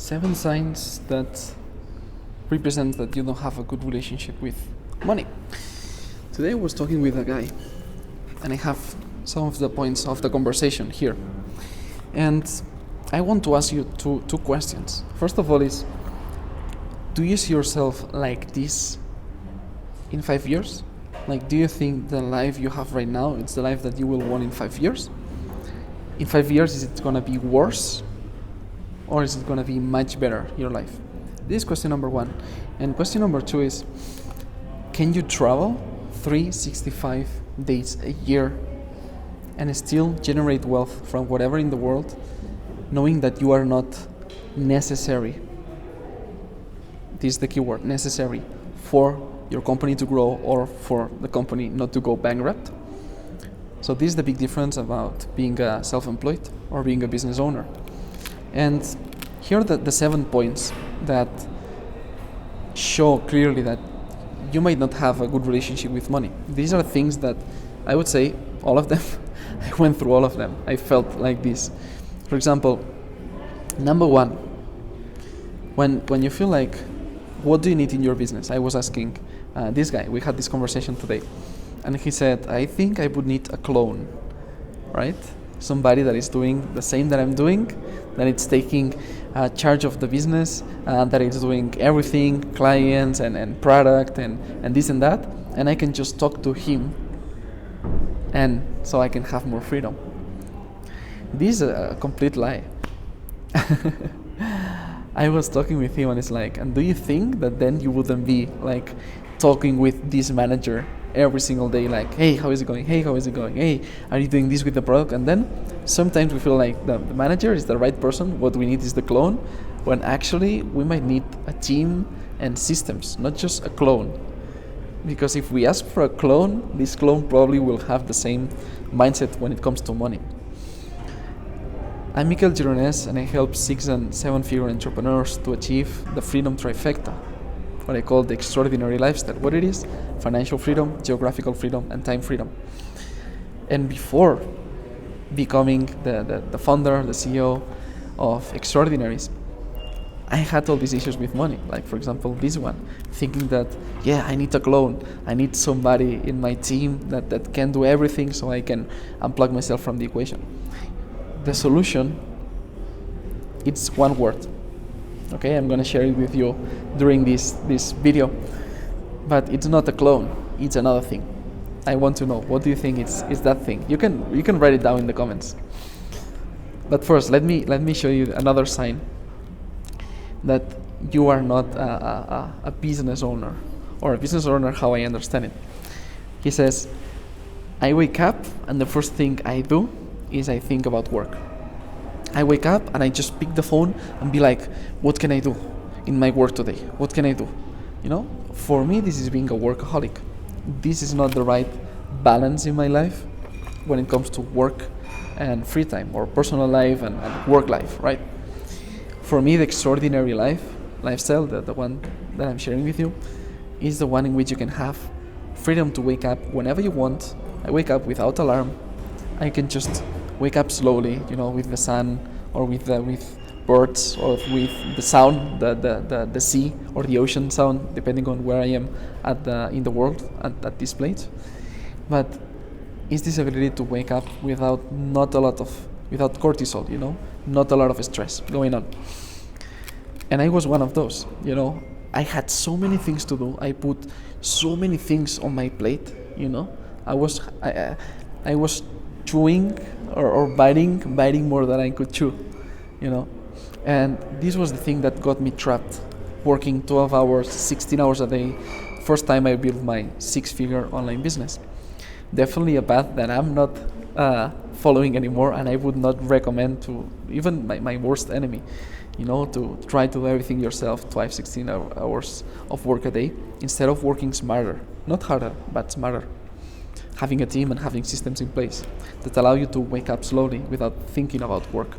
7 signs that represent that you don't have a good relationship with money. Today I was talking with a guy, and I have some of the points of the conversation here. And I want to ask you two questions. First of all is, do you see yourself like this in 5 years? Like, do you think the life you have right now, it's the life that you will want in 5 years? In 5 years, is it gonna be worse? Or is it gonna be much better, your life? This is question number 1. And question number 2 is, can you travel 365 days a year and still generate wealth from whatever in the world, knowing that you are not necessary? This is the key word, necessary, for your company to grow or for the company not to go bankrupt. So this is the big difference about being a self-employed or being a business owner. And here are the 7 points that show clearly that you might not have a good relationship with money. These are things that I would say, all of them, I went through all of them. I felt like this. For example, number 1, when you feel like, what do you need in your business? I was asking this guy, we had this conversation today, and he said, I think I would need a clone, right? Somebody that is doing the same that I'm doing, that it's taking charge of the business, that it's doing everything, clients and product and this and that, and I can just talk to him, and so I can have more freedom. This is a complete lie. I was talking with him, and it's like, and do you think that then you wouldn't be like talking with this manager every single day, like, hey, how is it going? Hey, how is it going? Hey, are you doing this with the product? And then sometimes we feel like the manager is the right person, what we need is the clone, when actually we might need a team and systems, not just a clone. Because if we ask for a clone, this clone probably will have the same mindset when it comes to money. I'm Mikel Gironès, and I help 6- and 7-figure entrepreneurs to achieve the freedom trifecta, what I call the extraordinary lifestyle. What it is? Financial freedom, geographical freedom, and time freedom. And before becoming the founder, the CEO of Extraordinaries, I had all these issues with money. Like, for example, this one, thinking that, yeah, I need a clone. I need somebody in my team that can do everything so I can unplug myself from the equation. The solution, it's one word. Okay, I'm gonna share it with you during this video, but it's not a clone, it's another thing. I want to know, what do you think is that thing? You can write it down in the comments. But first, let me show you another sign that you are not a business owner, or a business owner how I understand it. He says, I wake up and the first thing I do is I think about work. I wake up and I just pick the phone and be like, what can I do in my work today? What can I do? You know, for me, this is being a workaholic. This is not the right balance in my life when it comes to work and free time, or personal life and work life, right? For me, the extraordinary lifestyle, the one that I'm sharing with you, is the one in which you can have freedom to wake up whenever you want. I wake up without alarm. I can just wake up slowly, you know, with the sun, or with birds, or with the sound, the sea or the ocean sound, depending on where I am in the world at this place. But it's this ability to wake up without cortisol, you know, not a lot of stress going on. And I was one of those, you know. I had so many things to do. I put so many things on my plate, you know. I was chewing or biting more than I could chew, you know. And this was the thing that got me trapped, working 12 hours, 16 hours a day. First time I built my 6-figure online business. Definitely a path that I'm not following anymore, and I would not recommend to even my worst enemy, you know, to try to do everything yourself, 16 hours of work a day, instead of working smarter, not harder, but smarter. Having a team and having systems in place that allow you to wake up slowly without thinking about work.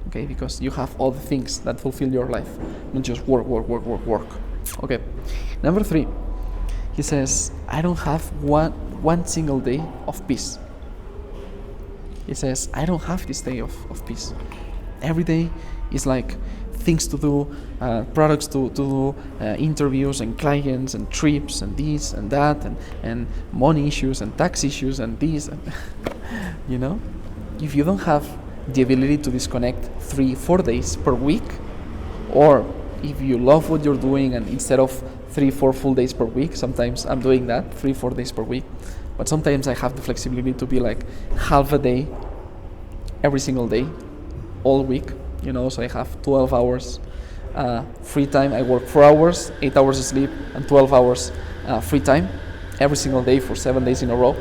Okay, because you have all the things that fulfill your life, not just work. Okay, number 3, he says, I don't have one single day of peace. He says, I don't have this day of peace. Every day is like things to do, products to do, interviews and clients and trips and this and that, and money issues and tax issues and this, and you know, if you don't have the ability to disconnect 3-4 days per week, or if you love what you're doing and instead of 3-4 full days per week, sometimes I'm doing that 3-4 days per week, but sometimes I have the flexibility to be like half a day every single day all week, you know, so I have 12 hours free time. I work 4 hours, 8 hours of sleep, and 12 hours free time every single day for 7 days in a row.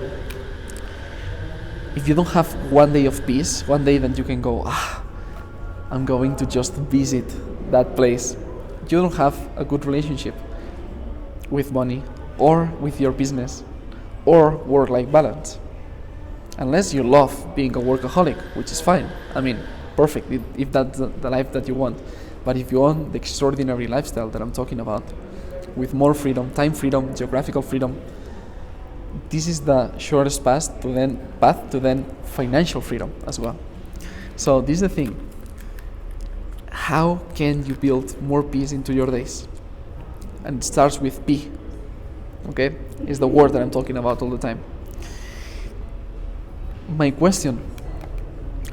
If you don't have one day of peace, one day that you can go, I'm going to just visit that place, you don't have a good relationship with money or with your business or work-life balance. Unless you love being a workaholic, which is fine. I mean, perfect if that's the life that you want. But if you want the extraordinary lifestyle that I'm talking about, with more freedom, time freedom, geographical freedom, this is the shortest path to then financial freedom as well. So this is the thing. How can you build more peace into your days? And it starts with P. Okay? It's the word that I'm talking about all the time. My question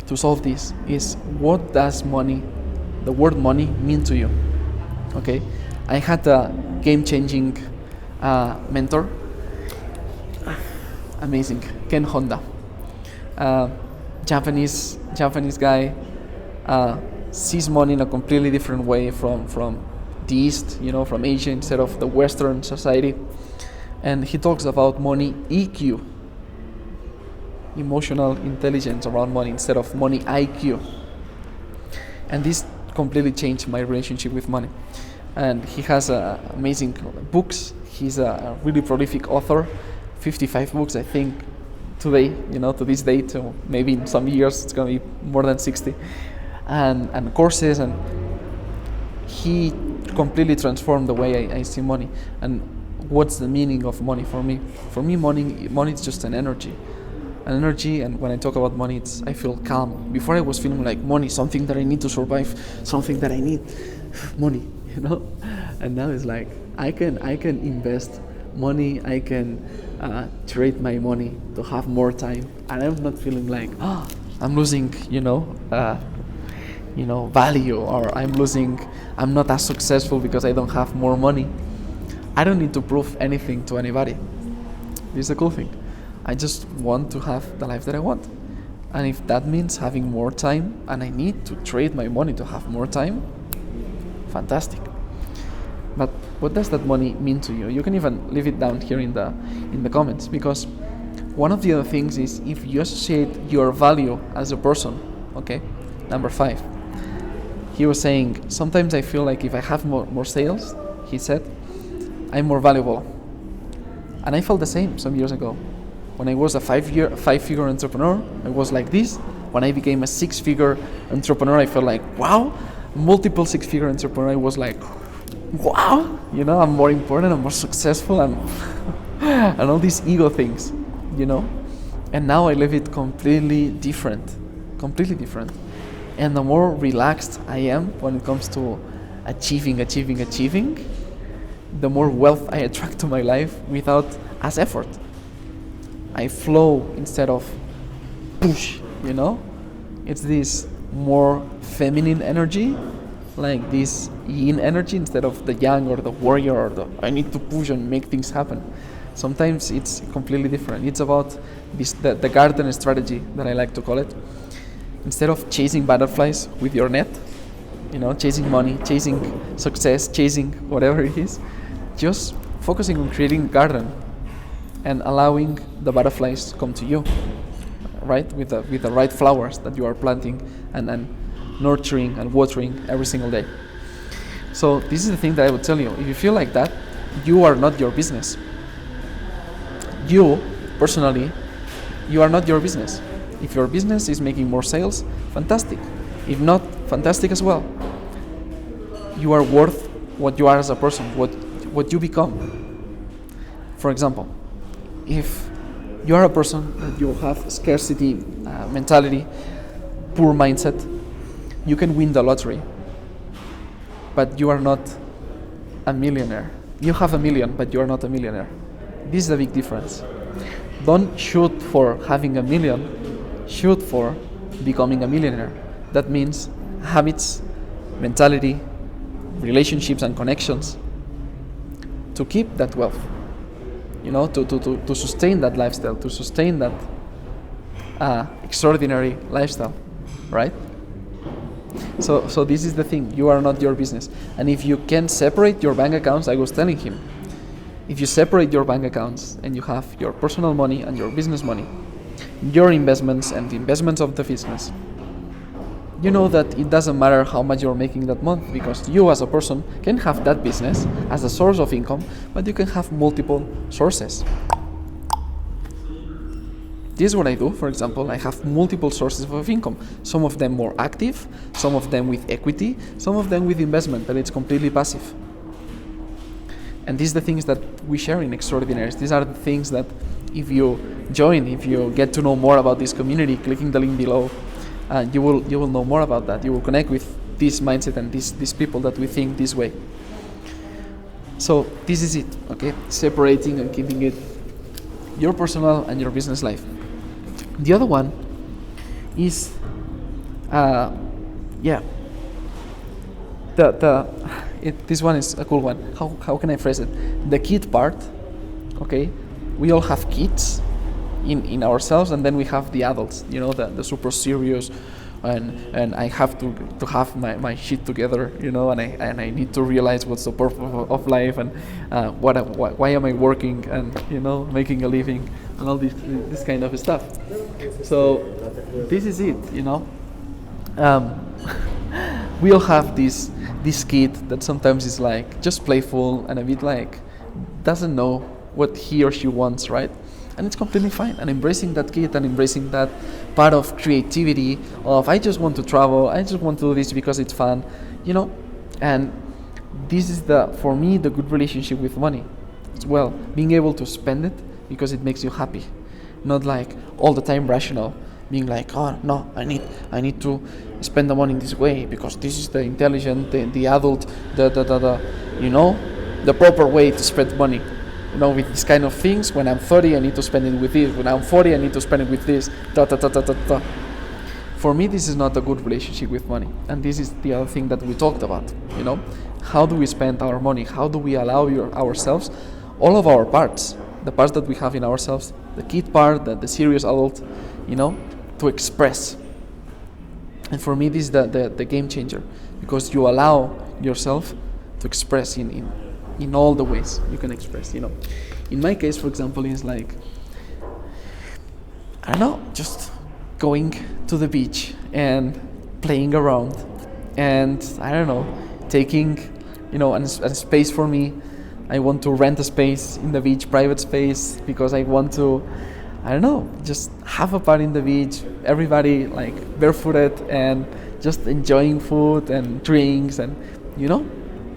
to solve this is, what does the word money mean to you? Okay? I had a game-changing mentor. Amazing. Ken Honda. Japanese guy, sees money in a completely different way from the East, you know, from Asia instead of the Western society. And he talks about money EQ, emotional intelligence around money, instead of money IQ. And this completely changed my relationship with money. And he has amazing books. He's a really prolific author, 55 books, I think, today, you know, to this date, so maybe in some years it's going to be more than 60, and courses, and he completely transformed the way I see money. And what's the meaning of money for me? For me, money is just an energy, and when I talk about money, I feel calm. Before I was feeling like money, something that I need to survive, something that I need, money, you know, and now it's like I can invest money, I can trade my money to have more time, and I'm not feeling like I'm losing, value, or I'm not as successful because I don't have more money. I don't need to prove anything to anybody. This is the cool thing. I just want to have the life that I want, and if that means having more time, and I need to trade my money to have more time, fantastic. But what does that money mean to you? You can even leave it down here in the comments, because one of the other things is if you associate your value as a person. Okay, number 5. He was saying, sometimes I feel like if I have more sales, he said, I'm more valuable. And I felt the same some years ago. When I was a 5-figure entrepreneur, I was like this. When I became a 6-figure entrepreneur, I felt like, wow. Multiple 6-figure entrepreneur, I was like, wow, I'm more important, I'm more successful, and all these ego things, And now I live it completely different. And the more relaxed I am when it comes to achieving, the more wealth I attract to my life without as effort. I flow instead of push, It's this more feminine energy, like this yin energy, instead of the yang or the warrior or the I need to push and make things happen. Sometimes it's completely different. It's about the garden strategy that I like to call it. Instead of chasing butterflies with your net, chasing money, chasing success, chasing whatever it is, just focusing on creating a garden and allowing the butterflies to come to you, right? With the right flowers that you are planting and nurturing and watering every single day. So this is the thing that I would tell you. If you feel like that, you are not your business. You, personally, you are not your business. If your business is making more sales, fantastic. If not, fantastic as well. You are worth what you are as a person, what you become. For example, if you are a person that you have scarcity mentality, poor mindset, you can win the lottery. but you are not a millionaire. You have a million, but you are not a millionaire. This is a big difference. Don't shoot for having a million, shoot for becoming a millionaire. That means habits, mentality, relationships and connections to keep that wealth, to sustain that lifestyle, to sustain that extraordinary lifestyle, right? So this is the thing, you are not your business. And if you can separate your bank accounts, I was telling him, if you separate your bank accounts and you have your personal money and your business money, your investments and the investments of the business, you know that it doesn't matter how much you're making that month, because you as a person can have that business as a source of income, but you can have multiple sources. This is what I do, for example. I have multiple sources of income, some of them more active, some of them with equity, some of them with investment, but it's completely passive. And these are the things that we share in Extraordinaries. These are the things that if you join, if you get to know more about this community, clicking the link below, you will know more about that. You will connect with this mindset and these people that we think this way. So this is it, okay? Separating and keeping it your personal and your business life. The other one is, this one is a cool one. How can I phrase it? The kid part, okay? We all have kids in ourselves, and then we have the adults, the super serious, and I have to have my shit together, and I need to realize what's the purpose of life, and why am I working, and making a living, and all this kind of stuff. So this is it, we all have this kid that sometimes is like just playful and a bit like doesn't know what he or she wants, right? And it's completely fine. And embracing that kid and embracing that part of creativity of I just want to travel, I just want to do this because it's fun, and this is for me the good relationship with money as well, being able to spend it because it makes you happy, not like all the time rational, being like, oh no, I need to spend the money in this way because this is the intelligent, the adult, the proper way to spend money. With these kind of things, when I'm 30, I need to spend it with this. When I'm 40, I need to spend it with this. For me, this is not a good relationship with money. And this is the other thing that we talked about. How do we spend our money? How do we allow ourselves, all of our parts, the parts that we have in ourselves, the kid part, the serious adult, to express. And for me, this is the game changer, because you allow yourself to express in all the ways you can express. In my case, for example, it's like, I don't know, just going to the beach and playing around, and I don't know, taking a space for me. I want to rent a space in the beach, private space, because I want to, I don't know, just have a party in the beach, everybody like barefooted and just enjoying food and drinks, and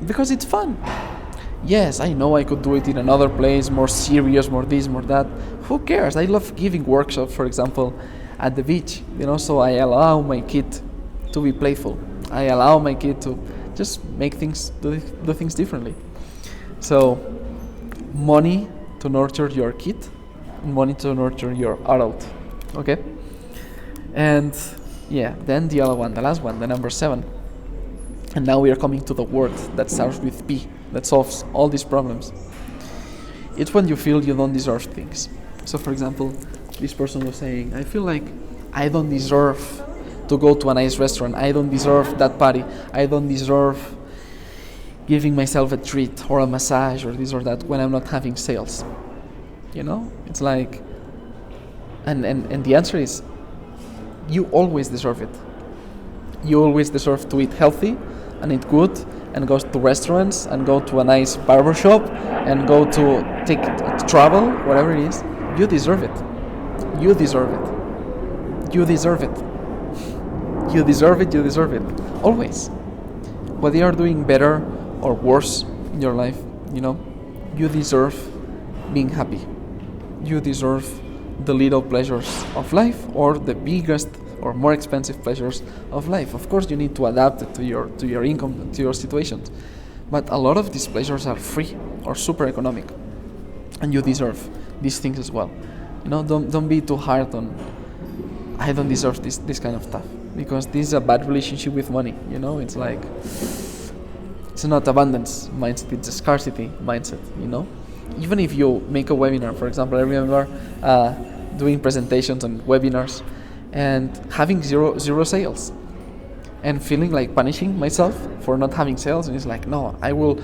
because it's fun. Yes, I know I could do it in another place, more serious, more this, more that. Who cares? I love giving workshops, for example, at the beach, so I allow my kid to be playful. I allow my kid to just make things, do things differently. So, money to nurture your kid, money to nurture your adult, okay? And then the other one, the last one, the number 7. And now we are coming to the word that starts with P, that solves all these problems. It's when you feel you don't deserve things. So for example, this person was saying, I feel like I don't deserve to go to a nice restaurant. I don't deserve that party. I don't deserve giving myself a treat or a massage or this or that when I'm not having sales. It's like, and the answer is, you always deserve it. You always deserve to eat healthy and eat good and go to restaurants and go to a nice barber shop and go to travel, whatever it is. You deserve it. You deserve it. You deserve it. You deserve it. You deserve it. Always. Whether you are doing better or worse in your life, you deserve being happy. You deserve the little pleasures of life or the biggest or more expensive pleasures of life. Of course, you need to adapt it to your income, to your situations. But a lot of these pleasures are free or super economic, and you deserve these things as well. Don't be too hard on, I don't deserve this kind of stuff, because this is a bad relationship with money. It's like, it's not abundance mindset, it's a scarcity mindset. Even if you make a webinar, for example, I remember doing presentations on webinars and having zero sales, and feeling like punishing myself for not having sales. And it's like, no, I will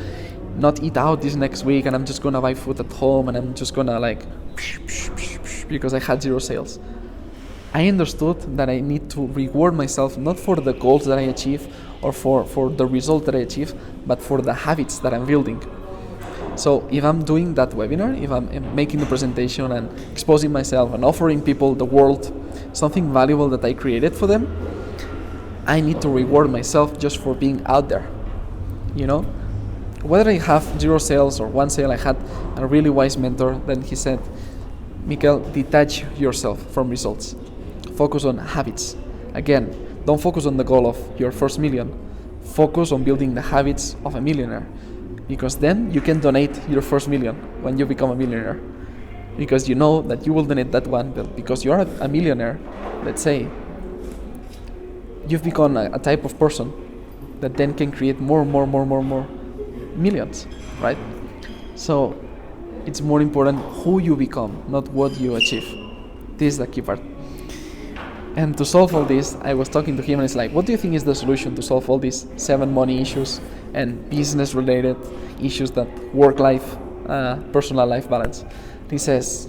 not eat out this next week, and I'm just gonna buy food at home, and I'm just gonna because I had 0 sales. I understood that I need to reward myself not for the goals that I achieve or for the result that I achieve, but for the habits that I'm building. So if I'm doing that webinar, if I'm making the presentation and exposing myself and offering people, the world, something valuable that I created for them, I need to reward myself just for being out there. Whether I have 0 sales or 1 sale, I had a really wise mentor. Then he said, Mikel, detach yourself from results. Focus on habits. Again, don't focus on the goal of your first million. Focus on building the habits of a millionaire. Because then you can donate your first million when you become a millionaire. Because you know that you will donate that one, but because you are a millionaire, let's say, you've become a type of person that then can create more millions, right? So it's more important who you become, not what you achieve. This is the key part. And to solve all this, I was talking to him, and it's like, what do you think is the solution to solve all these 7 money issues and business-related issues that work-life, personal life balance? He says,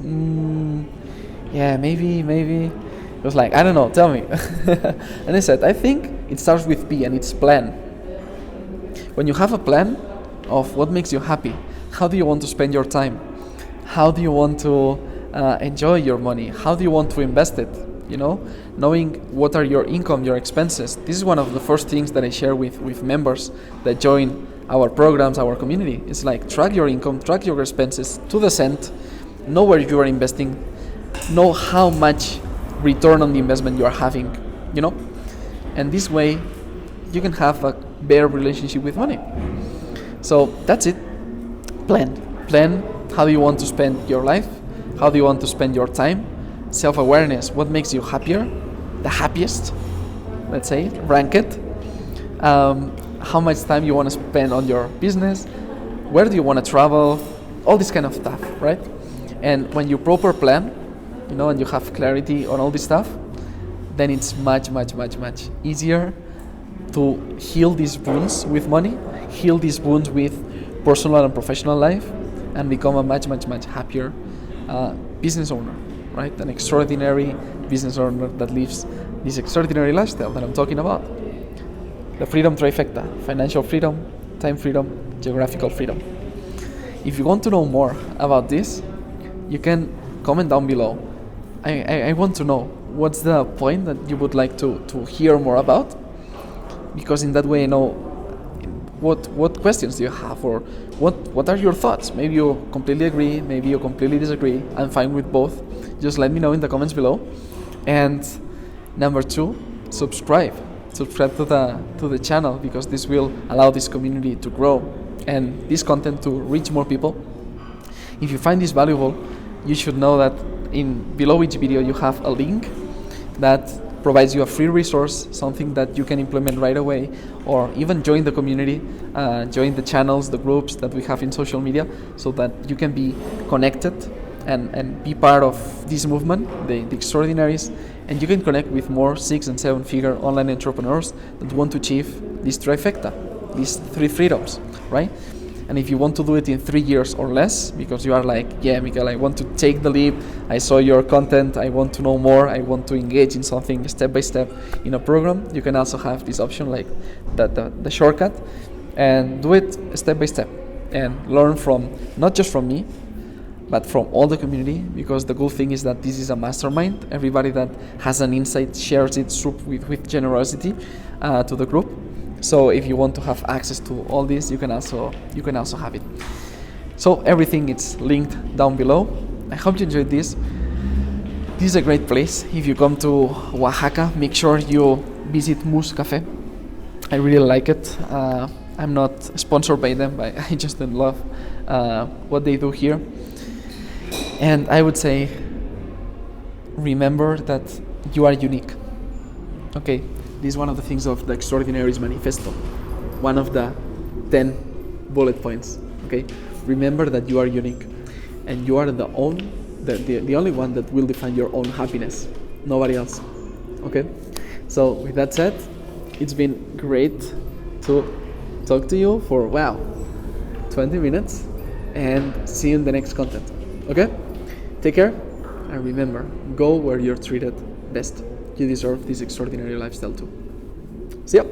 yeah, maybe. It was like, I don't know, tell me. And I said, I think it starts with P, and it's plan. When you have a plan of what makes you happy, how do you want to spend your time? How do you want to enjoy your money? How do you want to invest it? Knowing what are your income, your expenses. This is one of the first things that I share with members that join our programs, our community. It's like, track your income, track your expenses to the cent, know where you are investing, know how much return on the investment you are having, and this way you can have a better relationship with money. So that's it. Plan how do you want to spend your life, how do you want to spend your time. Self-awareness, what makes you happier, the happiest, let's say, rank it. How much time you want to spend on your business, where do you want to travel, all this kind of stuff, right? And when you proper plan, and you have clarity on all this stuff, then it's much easier to heal these wounds with money, heal these wounds with personal and professional life, and become a much happier business owner, right? An extraordinary business owner that lives this extraordinary lifestyle that I'm talking about. The freedom trifecta: financial freedom, time freedom, geographical freedom. If you want to know more about this, you can comment down below. I want to know what's the point that you would like to hear more about, because in that way I know what questions do you have, or what are your thoughts. Maybe you completely agree, maybe you completely disagree. I'm fine with both. Just let me know in the comments below. And number 2, subscribe to the channel, because this will allow this community to grow and this content to reach more people. If you find this valuable, you should know that below each video you have a link that provides you a free resource, something that you can implement right away, or even join the community, join the channels, the groups that we have in social media, so that you can be connected and be part of this movement, the extraordinaries, and you can connect with more 6- and 7-figure online entrepreneurs that want to achieve this trifecta, these 3 freedoms, right? And if you want to do it in 3 years or less, because you are like, yeah, Mikel, I want to take the leap, I saw your content, I want to know more, I want to engage in something step by step in a program, you can also have this option, like the shortcut, and do it step by step and learn from, not just from me, but from all the community, because the cool thing is that this is a mastermind. Everybody that has an insight shares it with generosity to the group. So if you want to have access to all this, you can also have it. So everything is linked down below. I hope you enjoyed this. This is a great place. If you come to Oaxaca, make sure you visit Mus Cafe. I really like it. I'm not sponsored by them, but I just love what they do here. And I would say, remember that you are unique. Okay, this is one of the things of the Extraordinaries Manifesto. One of the 10 bullet points. Okay, remember that you are unique, and you are the only one that will define your own happiness. Nobody else. Okay, so with that said, it's been great to talk to you for 20 minutes, and see you in the next content. Okay, take care, and remember, go where you're treated best. You deserve this extraordinary lifestyle too. See ya.